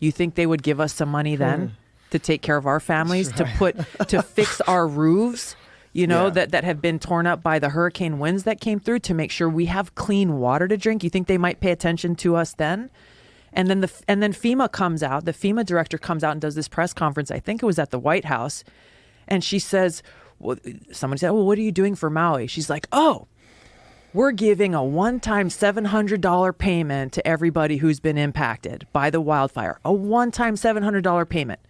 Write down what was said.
You think they would give us some money then to take care of our families, to fix our roofs, that have been torn up by the hurricane winds that came through, to make sure we have clean water to drink? You think they might pay attention to us then? And then FEMA comes out, the FEMA director comes out and does this press conference. I think it was at the White House. And she says, somebody said, well, what are you doing for Maui? She's like, we're giving a one-time $700 payment to everybody who's been impacted by the wildfire. A one-time $700 payment.